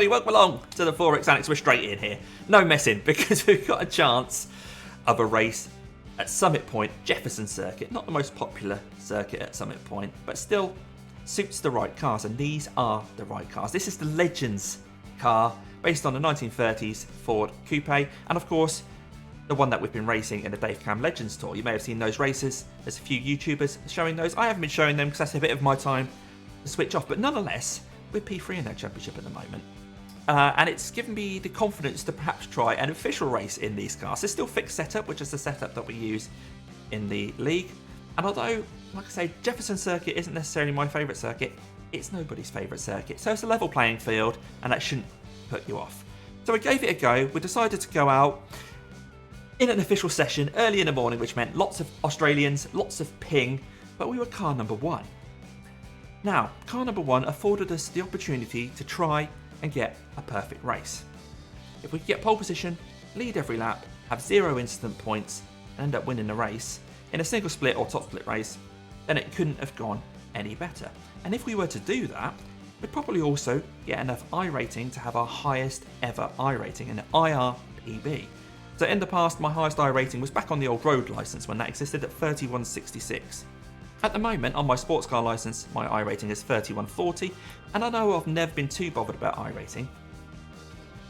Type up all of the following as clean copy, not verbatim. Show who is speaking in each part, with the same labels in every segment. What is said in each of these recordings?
Speaker 1: everybody, welcome along to the 4X Annex. We're straight in here. No messing, because we've got a chance of a race at Summit Point, Jefferson Circuit. Not the most popular circuit at Summit Point, but still suits the right cars, and these are the right cars. This is the Legends car, based on the 1930s Ford Coupe, and of course, the one that we've been racing in the Dave Cam Legends Tour. You may have seen those races. There's a few YouTubers showing those. I haven't been showing them because that's a bit of my time to switch off, but nonetheless, we're P3 in that championship at the moment. And it's given me the confidence to perhaps try an official race in these cars. There's still fixed setup, which is the setup that we use in the league. And although, like I say, Jefferson Circuit isn't necessarily my favourite circuit, it's nobody's favourite circuit. So it's a level playing field, and that shouldn't put you off. So we gave it a go. We decided to go out in an official session early in the morning, which meant lots of Australians, lots of ping, but we were car number one. Now, car number one afforded us the opportunity to try and get a perfect race. If we could get pole position, lead every lap, have 0 incident points, and end up winning the race in a single split or top split race, then it couldn't have gone any better. And if we were to do that, we'd probably also get enough iRating to have our highest ever iRating, an IRPB. So in the past, my highest iRating was back on the old road license when that existed at 3166. At the moment, on my sports car license, my iRating is 3140, and I know I've never been too bothered about iRating.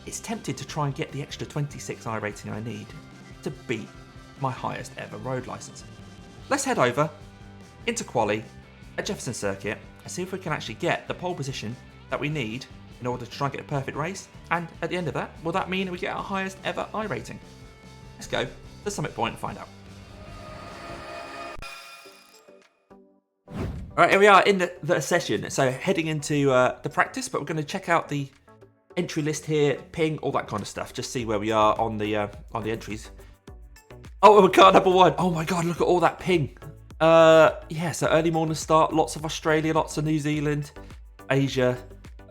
Speaker 1: It's tempted to try and get the extra 26 iRating I need to beat my highest ever road license. Let's head over into quali at Jefferson Circuit and see if we can actually get the pole position that we need in order to try and get a perfect race. And at the end of that, will that mean we get our highest ever iRating? Let's go to Summit Point and find out. Alright, here we are in the session, so heading into the practice, but we're going to check out the entry list here, ping, all that kind of stuff, just see where we are on the entries. Oh, we're car number one. Oh my god, look at all that ping. Yeah, so early morning start, lots of Australia, lots of New Zealand, Asia,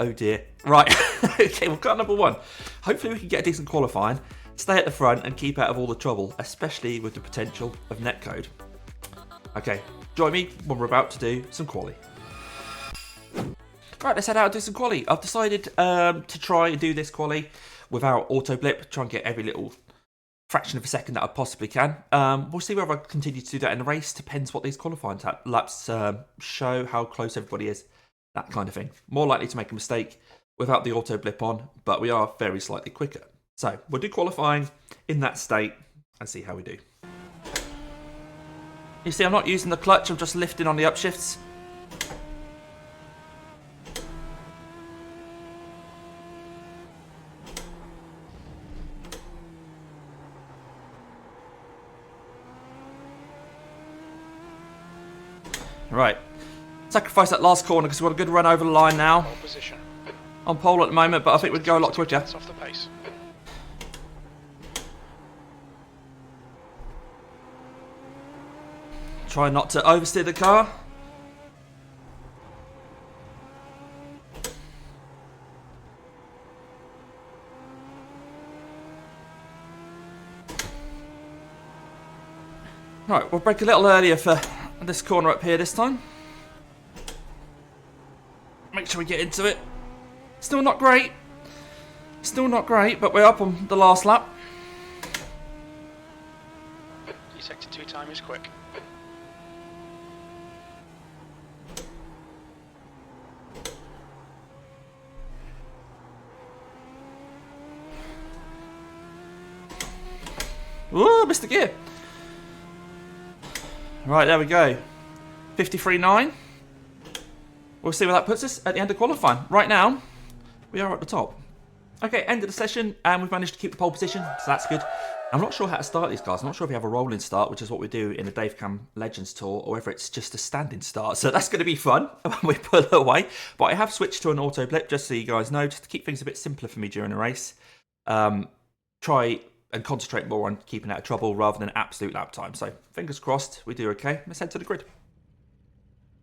Speaker 1: oh dear. Right, okay, we're car number one. Hopefully we can get a decent qualifying, stay at the front and keep out of all the trouble, especially with the potential of netcode. Okay. Join me when we're about to do some quali. Right, let's head out and do some quali. I've decided to try and do this quali without auto blip, try and get every little fraction of a second that I possibly can. We'll see whether I continue to do that in the race. Depends what these qualifying laps show, how close everybody is, that kind of thing. More likely to make a mistake without the auto blip on, but we are very slightly quicker. So we'll do qualifying in that state and see how we do. You see, I'm not using the clutch, I'm just lifting on the upshifts. Right, sacrifice that last corner because we've got a good run over the line now. On pole at the moment, but I think we'd go a lot quicker.
Speaker 2: Off the pace.
Speaker 1: Try not to oversteer the car. Right, we'll brake a little earlier for this corner up here this time. Make sure we get into it. Still not great. Still not great, but we're up on the last lap.
Speaker 2: Your sector 2 time is quick.
Speaker 1: Ooh, missed the gear. Right, there we go. 53.9. We'll see where that puts us at the end of qualifying. Right now, we are at the top. Okay, end of the session, and we've managed to keep the pole position, so that's good. I'm not sure how to start these cars. I'm not sure if we have a rolling start, which is what we do in the Dave Cam Legends Tour, or whether it's just a standing start. So that's going to be fun when we pull away. But I have switched to an auto blip, just so you guys know, just to keep things a bit simpler for me during a race. Try and concentrate more on keeping out of trouble rather than absolute lap time. So fingers crossed, we do okay. Let's head to the grid.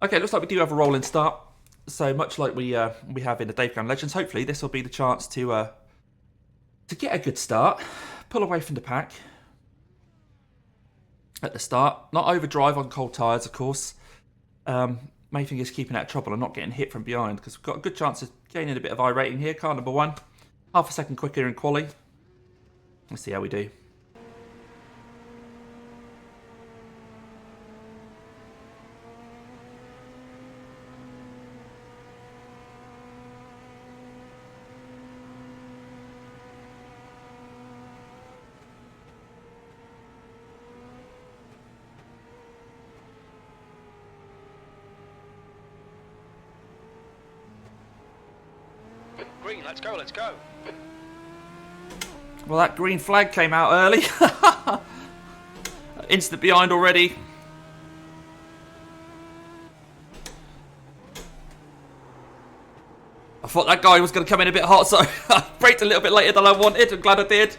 Speaker 1: Okay, looks like we do have a rolling start. So much like we have in the Dave Cam Legends, hopefully this will be the chance to get a good start, pull away from the pack at the start, not overdrive on cold tyres, of course. Main thing is keeping out of trouble and not getting hit from behind, because we've got a good chance of gaining a bit of iRating here. Car number one, Half a second quicker in quali. Let's see how we do.
Speaker 2: Green, let's go, let's go.
Speaker 1: Well, that green flag came out early. Instant behind already. I thought that guy was going to come in a bit hot, so I braked a little bit later than I wanted. I'm glad I did.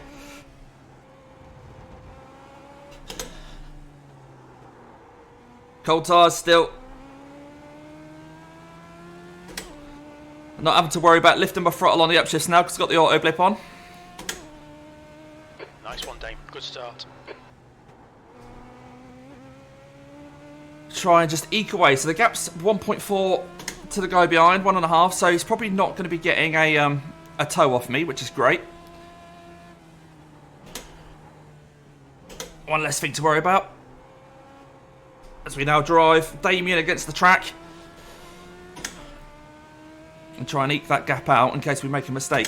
Speaker 1: Cold tyres still. I'm not having to worry about lifting my throttle on the upshifts now because I've got the auto blip on.
Speaker 2: Nice one, Dame. Good start.
Speaker 1: Try and just eke away. So the gap's 1.4 to the guy behind, 1.5. So he's probably not going to be getting a toe off me, which is great. One less thing to worry about. As we now drive Damien against the track. And try and eke that gap out in case we make a mistake.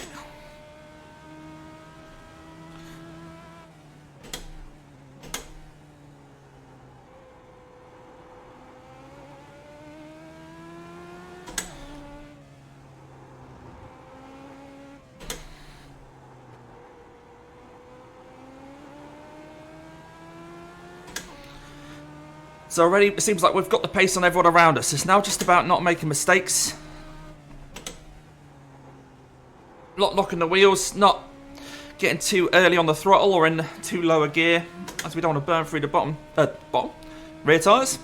Speaker 1: So already it seems like we've got the pace on everyone around us. It's now just about not making mistakes. Not locking the wheels, not getting too early on the throttle or in too low a gear, as we don't want to burn through the rear tyres.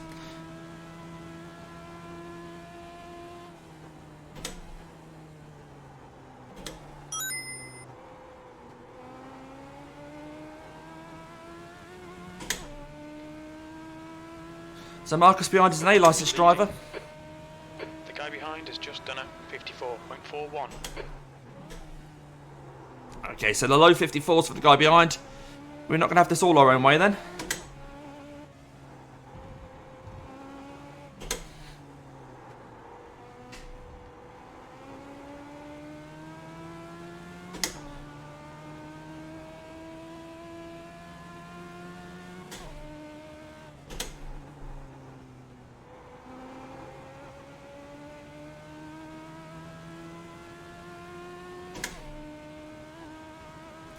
Speaker 1: So Marcus behind is an A licensed driver.
Speaker 2: The guy behind has just done a 54.41.
Speaker 1: Okay, so the low 54s for the guy behind. We're not going to have this all our own way then.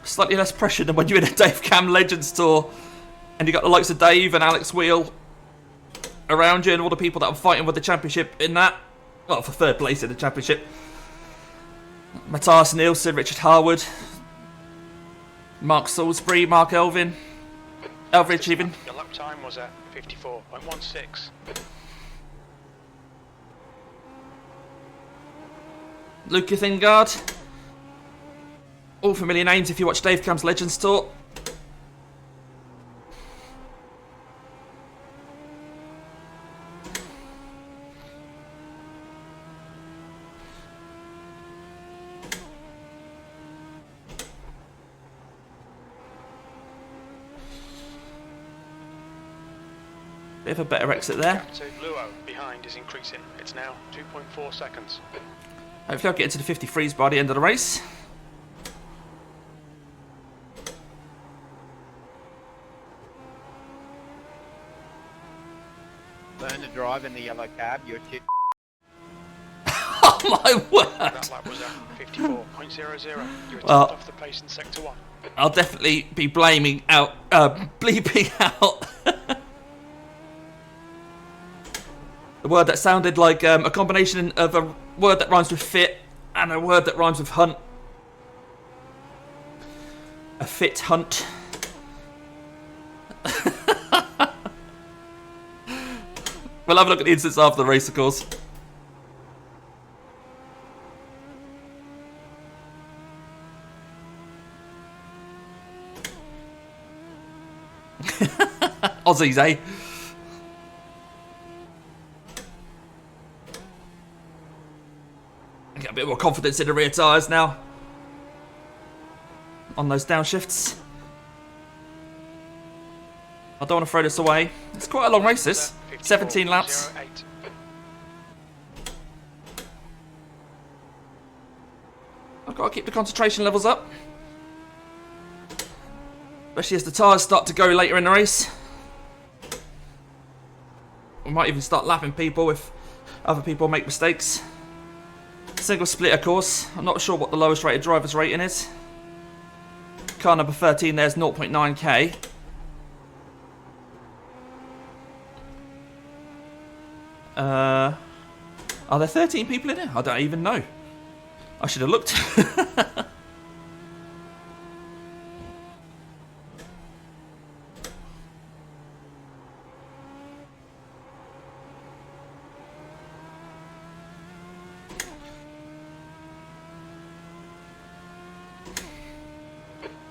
Speaker 1: Slightly less pressure than when you're in a Dave Cam Legends tour and you got the likes of Dave and Alex Wheel around you and all the people that are fighting with the championship in that. Well, for third place in the championship. Matthias Nielsen, Richard Harwood, Mark Salisbury, Mark Elvin, Elrich even.
Speaker 2: Your lap time was at 54.16.
Speaker 1: Luca Thingard. All familiar names if you watch Dave Cam's Legends Tour. Bit of a better exit there.
Speaker 2: So Luo behind is increasing. It's now 2.4 seconds.
Speaker 1: Hopefully I'll get into the 53s by the end of the race.
Speaker 3: Learn to drive in the yellow cab, you're tip.
Speaker 1: Oh my word!
Speaker 2: That lap was at 54.00. You were
Speaker 1: Well,
Speaker 2: off the pace in sector 1.
Speaker 1: I'll definitely be bleeping out the word that sounded like a combination of a word that rhymes with fit and a word that rhymes with hunt. A fit hunt. We'll have a look at the instance after the race, of course. Aussies, eh? Get a bit more confidence in the rear tyres now. on those downshifts. I don't want to throw this away. It's quite a long race, this. 17 laps.
Speaker 2: 08.
Speaker 1: I've got to keep the concentration levels up. Especially as the tyres start to go later in the race. We might even start lapping people if other people make mistakes. Single splitter course. I'm not sure what the lowest rated driver's rating is. Car number 13 there's 0.9k. Are there 13 people in it? I don't even know. I should have looked.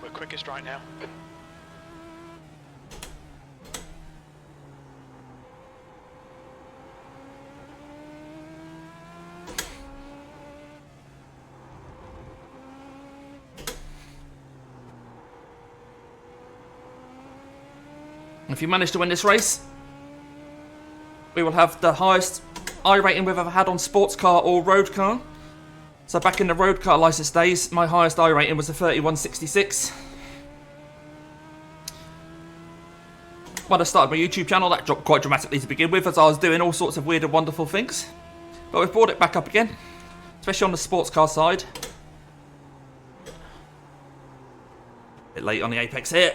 Speaker 2: We're quickest right now.
Speaker 1: If you manage to win this race, we will have the highest iRating we've ever had on sports car or road car. So back in the road car license days, my highest iRating was a 3166. When I started my YouTube channel, that dropped quite dramatically to begin with, as I was doing all sorts of weird and wonderful things. But we've brought it back up again, especially on the sports car side. Bit late on the apex here.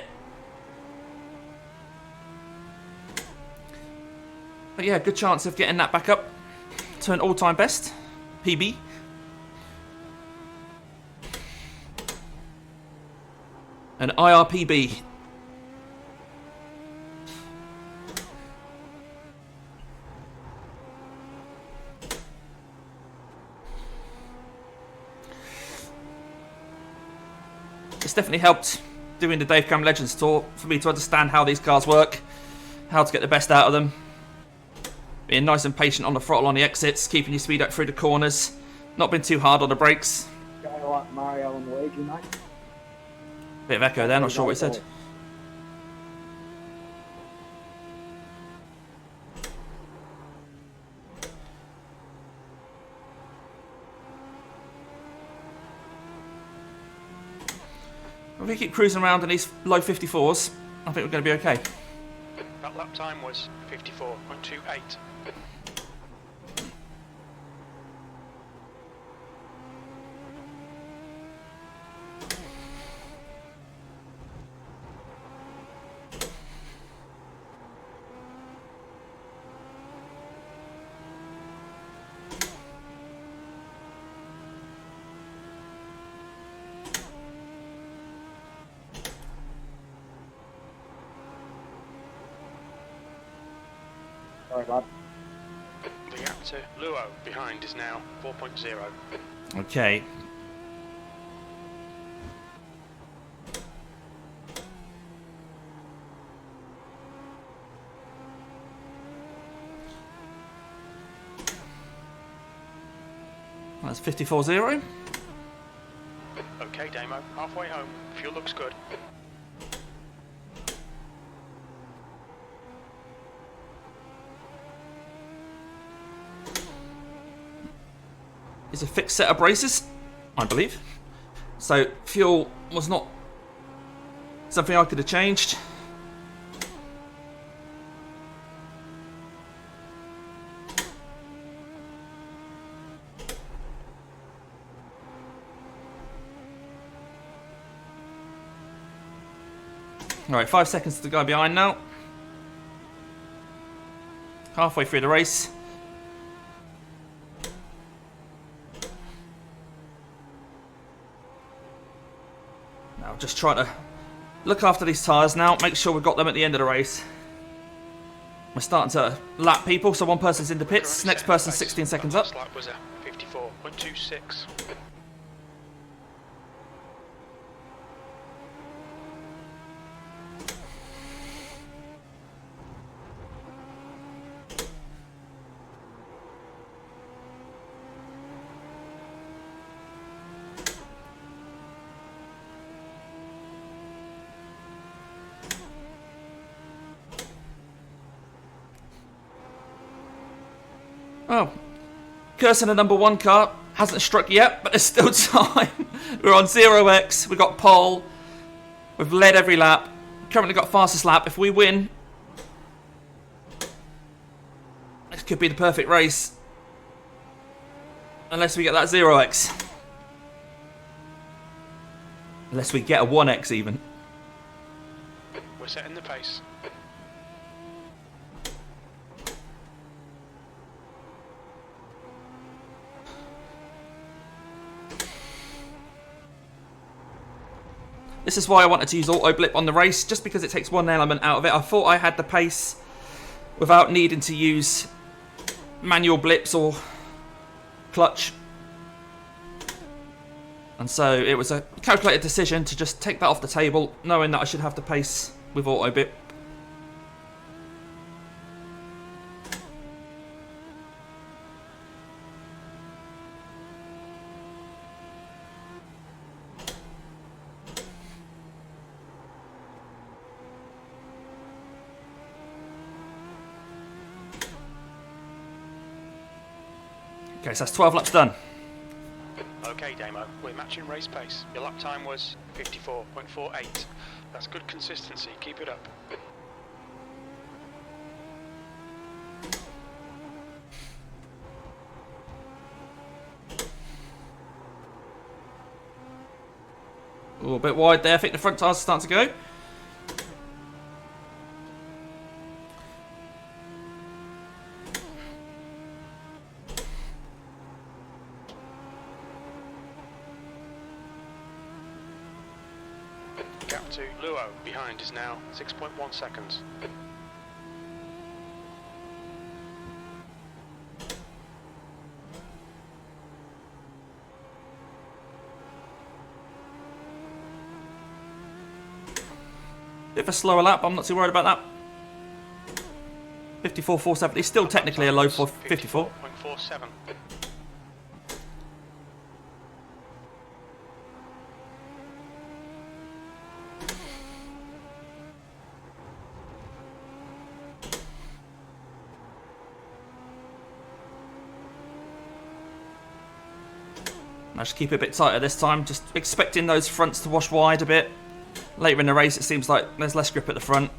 Speaker 1: But yeah, good chance of getting that back up to an all-time best, PB. An IRPB. It's definitely helped doing the Dave Cam Legends Tour for me to understand how these cars work, how to get the best out of them. Being nice and patient on the throttle on the exits, keeping your speed up through the corners, not being too hard on the brakes.
Speaker 4: Guy like Mario and Luigi, mate.
Speaker 1: Bit of echo there, not sure what he said. If we keep cruising around in these low 54s, I think we're going to be okay.
Speaker 2: That lap time was 54.28.
Speaker 4: Sorry, lad.
Speaker 2: The gap to Luo behind is now 4.0.
Speaker 1: Okay. That's 54.0.
Speaker 2: Okay, Damo, halfway home. Fuel looks good.
Speaker 1: It's a fixed set of braces, I believe. So fuel was not something I could have changed. Alright, 5 seconds to the guy behind now. Halfway through the race. Now just trying to look after these tyres now, make sure we've got them at the end of the race. We're starting to lap people, so one person's in the pits, next person's 16 seconds up.
Speaker 2: Last lap was a 54.26.
Speaker 1: Well, cursing a number 1 car hasn't struck yet, but there's still time. We're on 0x. We've got pole. We've led every lap. Currently got fastest lap. If we win, this could be the perfect race. Unless we get that 0x. Unless we get a 1x even.
Speaker 2: We're setting the pace.
Speaker 1: This is why I wanted to use auto blip on the race, just because it takes one element out of it. I thought I had the pace without needing to use manual blips or clutch. And so it was a calculated decision to just take that off the table, knowing that I should have the pace with auto blip. Okay, so that's 12 laps done.
Speaker 2: Okay, Damo, we're matching race pace. Your lap time was 54.48. That's good consistency. Keep it up.
Speaker 1: A little bit wide there. I think the front tyres are starting to go.
Speaker 2: Gap to Luo behind is now 6.1 seconds.
Speaker 1: Bit of a slower lap, I'm not too worried about that. 54.470, still technically a low for 54.
Speaker 2: 54.47.
Speaker 1: I just keep it a bit tighter this time, just expecting those fronts to wash wide a bit. Later in the race it seems like there's less grip at the front.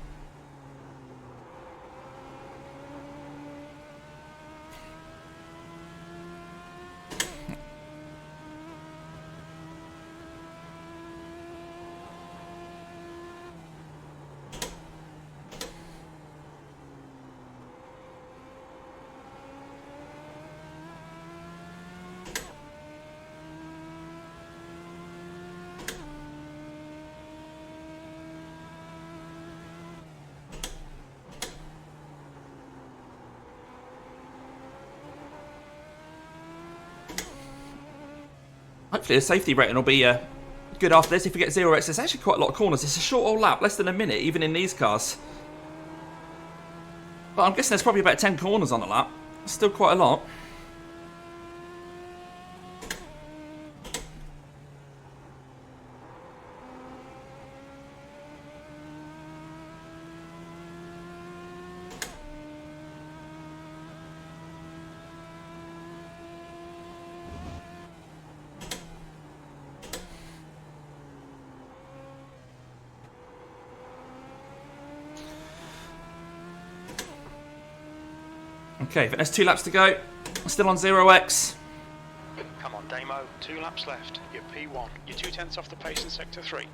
Speaker 1: Hopefully the safety rating will be good after this. If we get 0x, there's actually quite a lot of corners. It's a short old lap, less than a minute, even in these cars. But I'm guessing there's probably about 10 corners on the lap. Still quite a lot. Okay, but there's 2 laps to go. Still on 0x.
Speaker 2: Come on, Damo. 2 laps left. You're P1. You're 2/10 off the pace in Sector 3.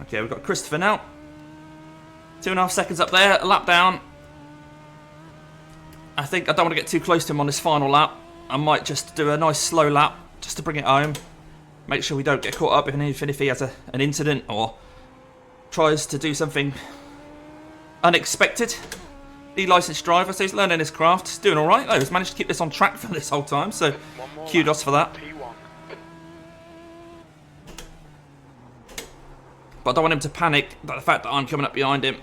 Speaker 1: Okay, we've got Christopher now. 2.5 seconds up there, a lap down. I think I don't want to get too close to him on this final lap. I might just do a nice slow lap just to bring it home. Make sure we don't get caught up if he has an incident or tries to do something unexpected. The licensed driver, so he's learning his craft. He's doing alright though. He's managed to keep this on track for this whole time, so kudos for that.
Speaker 2: P1.
Speaker 1: But I don't want him to panic about the fact that I'm coming up behind him.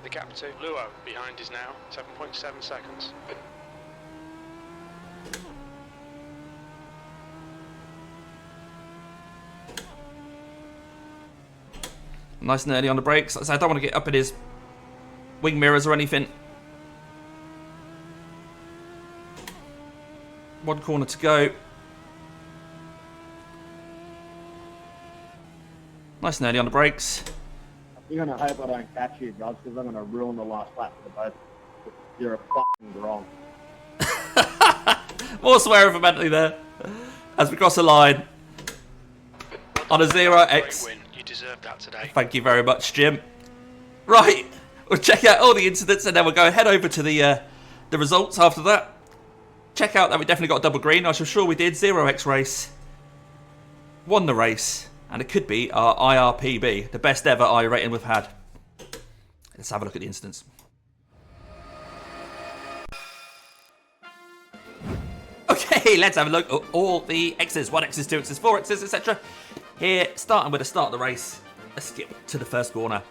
Speaker 2: The gap to Luo behind is now 7.7 seconds.
Speaker 1: Nice and early on the brakes. I don't want to get up in his wing mirrors or anything. One corner to go. Nice and early on the brakes.
Speaker 4: You're going to hope I don't catch you, guys, because I'm going to ruin the last lap for both. You're a fucking wrong.
Speaker 1: More swearing for Bentley there. As we cross the line. On a 0x.
Speaker 2: Great win. You deserved that today.
Speaker 1: Thank you very much, Jim. Right. We'll check out all the incidents and then we'll go head over to the results after that. Check out that we definitely got a double green. I'm sure we did. 0x race. Won the race. And it could be our IRPB. The best ever iRating we've had. Let's have a look at the incidents. Okay, let's have a look at all the X's. 1X's, 2X's, 4X's, etc. Here, starting with the start of the race. Let's skip to the first corner.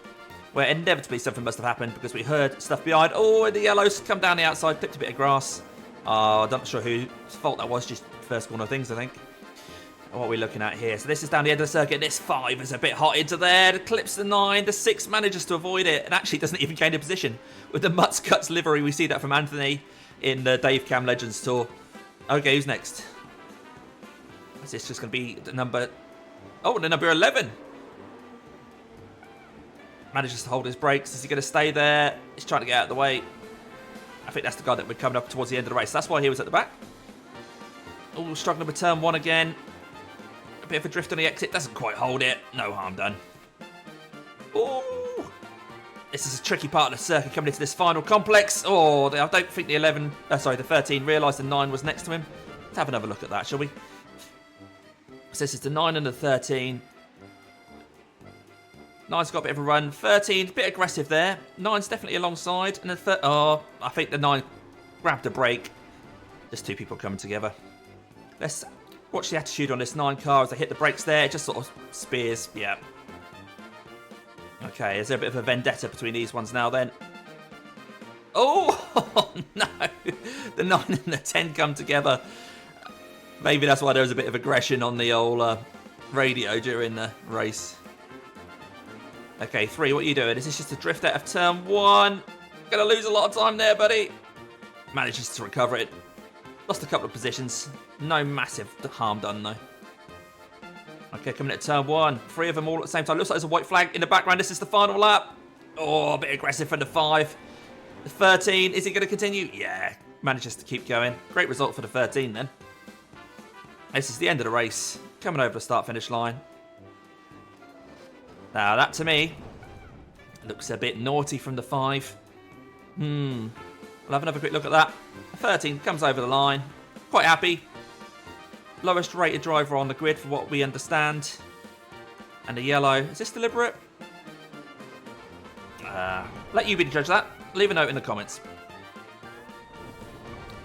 Speaker 1: Where inevitably something must have happened because we heard stuff behind. Oh, the yellows come down the outside, clipped a bit of grass. I'm not sure whose fault that was, just first corner things, I think. What are we looking at here? So this is down the end of the circuit. This 5 is a bit hot into there. The clips the 9. The 6 manages to avoid it and actually doesn't even gain a position. With the Mutts Cuts livery, we see that from Anthony in the Dave Cam Legends Tour. Okay, who's next? Is this just going to be the number... Oh, the number 11. Manages to hold his brakes. Is he going to stay there? He's trying to get out of the way. I think that's the guy that we're coming up towards the end of the race. That's why he was at the back. Oh, struggling with turn 1 again. A bit of a drift on the exit. Doesn't quite hold it. No harm done. Oh, this is a tricky part of the circuit coming into this final complex. Oh, I don't think the 13 realised the 9 was next to him. Let's have another look at that, shall we? So this is the 9 and the 13. 9's got a bit of a run. 13's a bit aggressive there. 9's definitely alongside. And the I think the 9 grabbed a brake. Just two people coming together. Let's watch the attitude on this 9 car as they hit the brakes there. It just sort of spears. Yeah. Okay, is there a bit of a vendetta between these ones now then? Oh, no. The 9 and the 10 come together. Maybe that's why there was a bit of aggression on the old radio during the race. Okay, 3, what are you doing? Is this just a drift out of turn 1? Gonna lose a lot of time there, buddy. Manages to recover it. Lost a couple of positions. No massive harm done, though. Okay, coming at turn 1. 3 of them all at the same time. Looks like there's a white flag in the background. This is the final lap. Oh, a bit aggressive from the 5. The 13, is he going to continue? Yeah, manages to keep going. Great result for the 13, then. This is the end of the race. Coming over the start-finish line. Now, that to me looks a bit naughty from the 5. We'll have another quick look at that. 13 comes over the line. Quite happy. Lowest rated driver on the grid for what we understand. And the yellow. Is this deliberate? Let you be the judge of that. Leave a note in the comments.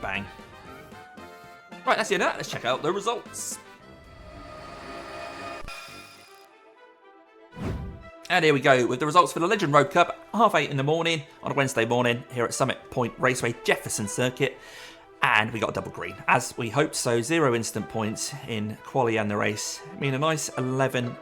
Speaker 1: Bang. Right, that's the end of that. Let's check out the results. And here we go with the results for the Legend Road Cup, 8:30 in the morning on a Wednesday morning here at Summit Point Raceway, Jefferson Circuit. And we got a double green, as we hoped so. 0 instant points in quali and the race. I mean, a nice 11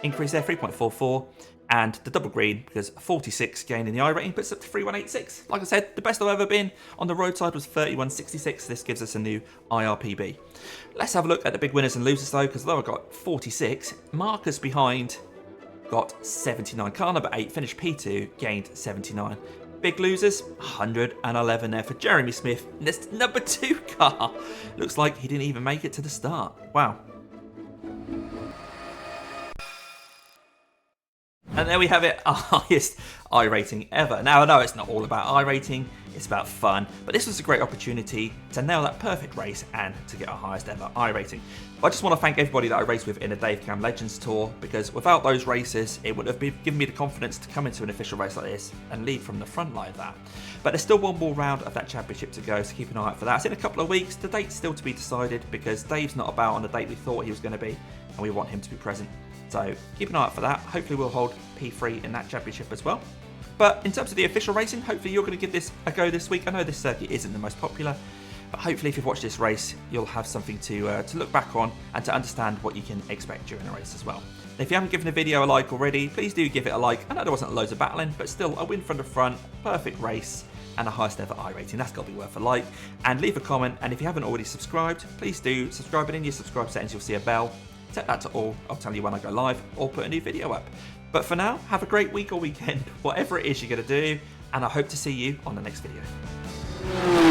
Speaker 1: increase there, 3.44. And the double green, because 46 gain in the iRating puts up to 3186. Like I said, the best I've ever been on the roadside was 3166. This gives us a new IRPB. Let's have a look at the big winners and losers though, because although I got 46, Marcus behind got 79. Car number 8 finished P2, gained 79. Big losers, 111 there for Jeremy Smith. And this number 2 car looks like he didn't even make it to the start. Wow. And And there we have it, our highest iRating ever. Now, I know it's not all about iRating, it's about fun, but this was a great opportunity to nail that perfect race and to get our highest ever iRating. I just want to thank everybody that I raced with in the Dave Cam Legends Tour, because without those races, it would have given me the confidence to come into an official race like this and lead from the front like that. But there's still one more round of that championship to go, so keep an eye out for that. It's in a couple of weeks. The date's still to be decided, because Dave's not about on the date we thought he was going to be, and we want him to be present. So keep an eye out for that. Hopefully we'll hold P3 in that championship as well. But in terms of the official racing, hopefully you're going to give this a go this week. I know this circuit isn't the most popular, but hopefully if you've watched this race, you'll have something to look back on and to understand what you can expect during a race as well. And if you haven't given the video a like already, please do give it a like. I know there wasn't loads of battling, but still a win from the front, perfect race, and a highest ever iRating. That's got to be worth a like. And leave a comment, and if you haven't already subscribed, please do subscribe, and in your subscribe settings you'll see a bell. Set that to all, I'll tell you when I go live or put a new video up. But for now, have a great week or weekend, whatever it is you're going to do, and I hope to see you on the next video.